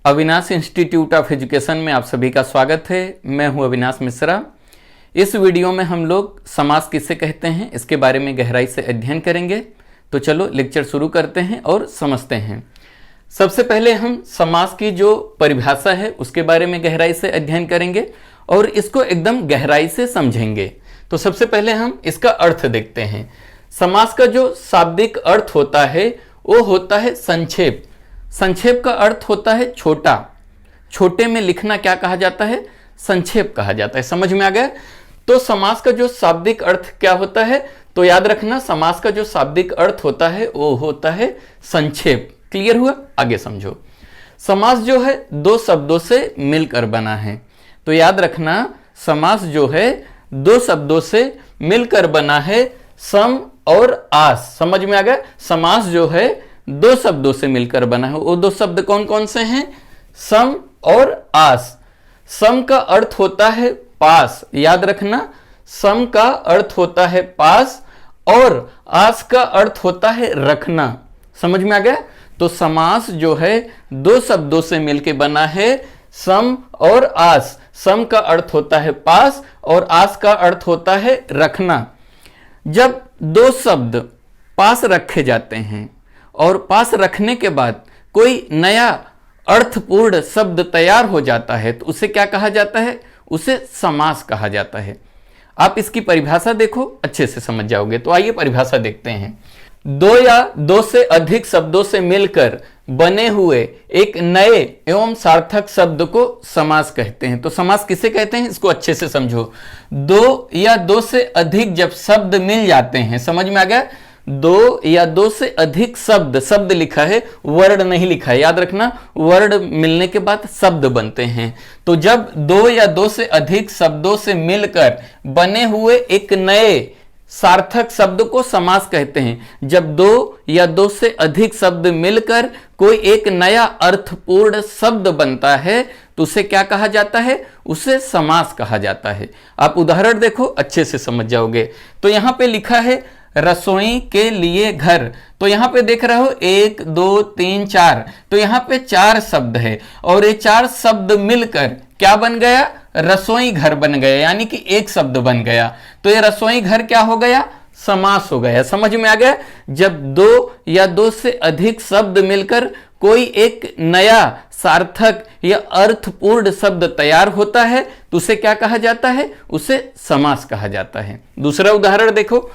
Avinash institute of education में आप सभी का स्वागत है। मैं हूं अविनाश मिश्रा। इस वीडियो में हम लोग समास किसे कहते हैं इसके बारे में गहराई से अध्ययन करेंगे। तो चलो लेक्चर शुरू करते हैं और समझते हैं। सबसे पहले हम समास की जो परिभाषा है उसके बारे में गहराई से अध्ययन करेंगे और इसको एकदम गहराई से समझेंगे। तो सबसे पहले हम इसका अर्थ देखते हैं। समास का जो शाब्दिक अर्थ होता है वो होता है संक्षेप। संक्षेप का अर्थ होता है छोटा। छोटे में लिखना क्या कहा जाता है? संक्षेप कहा जाता है। समझ में आ गया? तो समास का जो शाब्दिक अर्थ क्या होता है? तो याद रखना, समास का जो शाब्दिक अर्थ होता है वो होता है संक्षेप। क्लियर हुआ? आगे समझो। समास जो है दो शब्दों से मिलकर बना है। तो याद रखना, समास जो है दो शब्दों से मिलकर बना है, सम और आस। समझ में आ गया? समास जो है दो शब्दों से मिलकर बना है। वो दो शब्द कौन कौन से हैं? सम और आस। सम का अर्थ होता है पास। याद रखना, सम का अर्थ होता है पास और आस का अर्थ होता है रखना। समझ में आ गया? तो समास जो है दो शब्दों से मिलकर बना है, सम और आस। सम का अर्थ होता है पास और आस का अर्थ होता है रखना। जब दो शब्द पास रखे जाते हैं और पास रखने के बाद कोई नया अर्थपूर्ण शब्द तैयार हो जाता है तो उसे क्या कहा जाता है? उसे समास कहा जाता है। आप इसकी परिभाषा देखो, अच्छे से समझ जाओगे। तो आइए परिभाषा देखते हैं। दो या दो से अधिक शब्दों से मिलकर बने हुए एक नए एवं सार्थक शब्द को समास कहते हैं। तो समास किसे कहते हैं इसको अच्छे से समझो। दो या दो से अधिक जब शब्द मिल जाते हैं, समझ में आ गया? दो या दो से अधिक शब्द, शब्द लिखा है, वर्ड नहीं लिखा है। याद रखना, वर्ड मिलने के बाद शब्द बनते हैं। तो जब दो या दो से अधिक शब्दों से मिलकर बने हुए एक नए सार्थक शब्द को समास कहते हैं। जब दो या दो से अधिक शब्द मिलकर कोई एक नया अर्थपूर्ण शब्द बनता है तो उसे क्या कहा जाता है? उसे समास कहा जाता है। आप उदाहरण देखो, अच्छे से समझ जाओगे। तो यहां पे लिखा है रसोई के लिए घर। तो यहां पे देख रहे हो 1 2 3 4। तो यहां पे 4 शब्द है और ये 4 शब्द मिलकर क्या बन गया? रसोई घर बन गया, यानी कि एक शब्द बन गया। तो ये रसोई घर क्या हो गया? समास हो गया। समझ में आ गया? जब दो या दो से अधिक शब्द मिलकर कोई एक नया सार्थक या अर्थपूर्ण शब्द तैयार होता है तो उसे क्या कहा जाता है? उसे समास कहा जाता है। दूसरा उदाहरण देखो,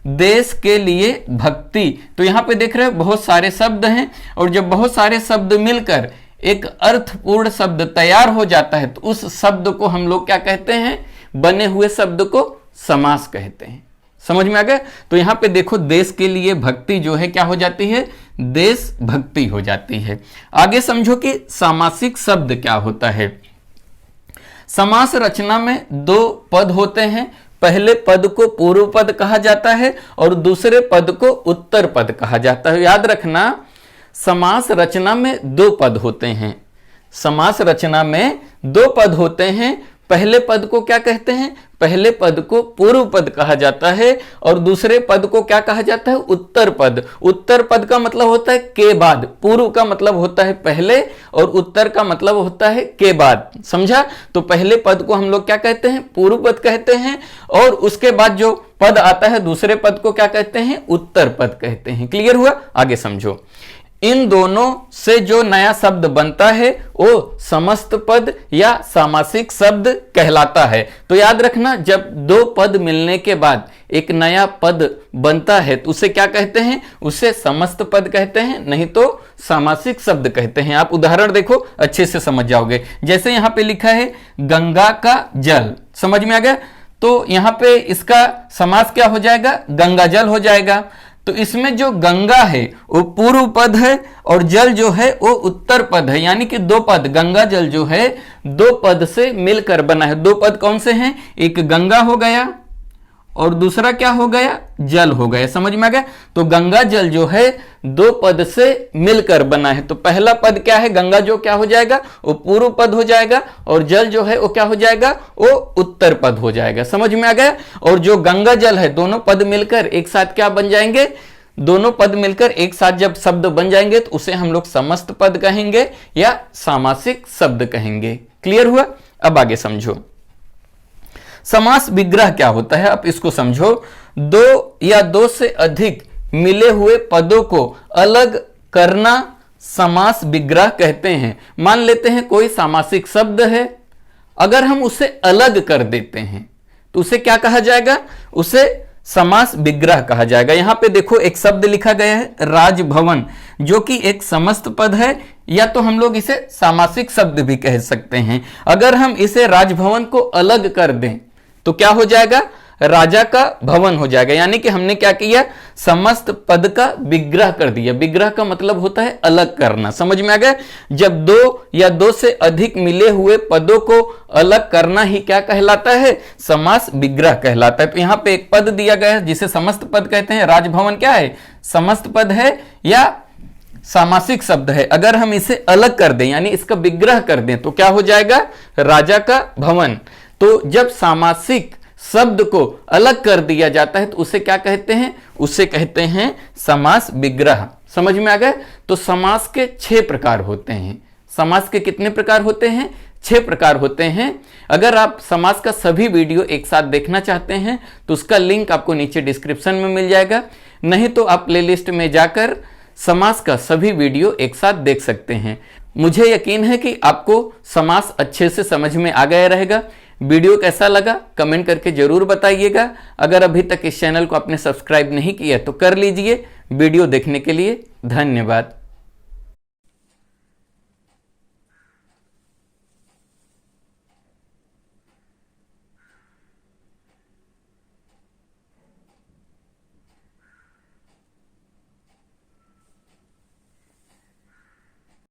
देश के लिए भक्ति। तो यहां पे देख रहे हो बहुत सारे शब्द हैं और जब बहुत सारे शब्द मिलकर एक अर्थपूर्ण शब्द तैयार हो जाता है तो उस शब्द को हम लोग क्या कहते हैं? बने हुए शब्द को समास कहते हैं। समझ में आ गया? तो यहां पे देखो, देश के लिए भक्ति जो है क्या हो जाती है? देश भक्ति हो जाती है। आगे समझो कि सामासिक शब्द क्या होता है। समास रचना में दो पद होते हैं। पहले पद को पूर्व पद कहा जाता है और दूसरे पद को उत्तर पद कहा जाता है। याद रखना, समास रचना में दो पद होते हैं। समास रचना में दो पद होते हैं। पहले पद को क्या कहते हैं? पहले पद को पूर्व पद कहा जाता है और दूसरे पद को क्या कहा जाता है? उत्तर पद। उत्तर पद का मतलब होता है के बाद। पूर्व का मतलब होता है पहले और उत्तर का मतलब होता है के बाद। समझा? तो पहले पद को हम लोग क्या कहते हैं? पूर्व पद कहते हैं और उसके बाद जो पद आता है दूसरे पद को क्या कहते हैं? उत्तर पद कहते हैं। क्लियर हुआ? आगे समझो। इन दोनों से जो नया शब्द बनता है वो समस्त पद या सामासिक शब्द कहलाता है। तो याद रखना, जब दो पद मिलने के बाद एक नया पद बनता है तो उसे क्या कहते हैं? उसे समस्त पद कहते हैं, नहीं तो सामासिक शब्द कहते हैं। आप उदाहरण देखो, अच्छे से समझ जाओगे। जैसे यहां पे लिखा है गंगा का जल। समझ में आ गया? तो यहां पे इसका समास क्या हो जाएगा? गंगा जल हो जाएगा। तो इसमें जो गंगा है वो पूर्व पद है और जल जो है वो उत्तर पद है, यानी कि दो पद। गंगा जल जो है दो पद से मिलकर बना है। दो पद कौन से हैं? एक गंगा हो गया और दूसरा क्या हो गया? जल हो गया। समझ में आ गया? तो गंगा जल जो है दो पद से मिलकर बना है। तो पहला पद क्या है? गंगा जो क्या हो जाएगा? वो पूर्व पद हो जाएगा और जल जो है वो क्या हो जाएगा? वो उत्तर पद हो जाएगा। समझ में आ गया? और जो गंगा जल है दोनों पद मिलकर एक साथ क्या बन जाएंगे? दोनों पद मिलकर एक साथ जब शब्द बन जाएंगे तो उसे हम लोग समस्त पद कहेंगे या सामासिक शब्द कहेंगे। क्लियर हुआ? अब आगे समझो, समास विग्रह क्या होता है, आप इसको समझो। दो या दो से अधिक मिले हुए पदों को अलग करना समास विग्रह कहते हैं। मान लेते हैं कोई सामासिक शब्द है, अगर हम उसे अलग कर देते हैं तो उसे क्या कहा जाएगा? उसे समास विग्रह कहा जाएगा। यहां पे देखो एक शब्द लिखा गया है राजभवन, जो कि एक समस्त पद है, या तो हम लोग इसे सामासिक शब्द भी कह सकते हैं। अगर हम इसे राजभवन को अलग कर दें तो क्या हो जाएगा? राजा का भवन हो जाएगा। यानी कि हमने क्या किया? समस्त पद का विग्रह कर दिया। विग्रह का मतलब होता है अलग करना। समझ में आ गया? जब दो या दो से अधिक मिले हुए पदों को अलग करना ही क्या कहलाता है? समास विग्रह कहलाता है। तो यहां पे एक पद दिया गया है जिसे समस्त पद कहते हैं। राजभवन क्या है? समस्त पद है या सामासिक शब्द है। अगर हम इसे अलग कर दें यानी इसका विग्रह कर दें तो क्या हो जाएगा? राजा का भवन। तो जब सामासिक शब्द को अलग कर दिया जाता है तो उसे क्या कहते हैं? उसे कहते हैं समास विग्रह। समझ में आ गए? तो समास के 6 प्रकार होते हैं। समास के कितने प्रकार होते हैं? 6 प्रकार होते हैं। अगर आप समास का सभी वीडियो एक साथ देखना चाहते हैं तो उसका लिंक आपको नीचे डिस्क्रिप्शन में मिल जाएगा, नहीं तो आप प्लेलिस्ट में जाकर समास का सभी वीडियो एक साथ देख सकते हैं। मुझे यकीन है कि आपको समास अच्छे से समझ में आ गया रहेगा। वीडियो कैसा लगा कमेंट करके जरूर बताइएगा। अगर अभी तक इस चैनल को आपने सब्सक्राइब नहीं किया तो कर लीजिए। वीडियो देखने के लिए धन्यवाद।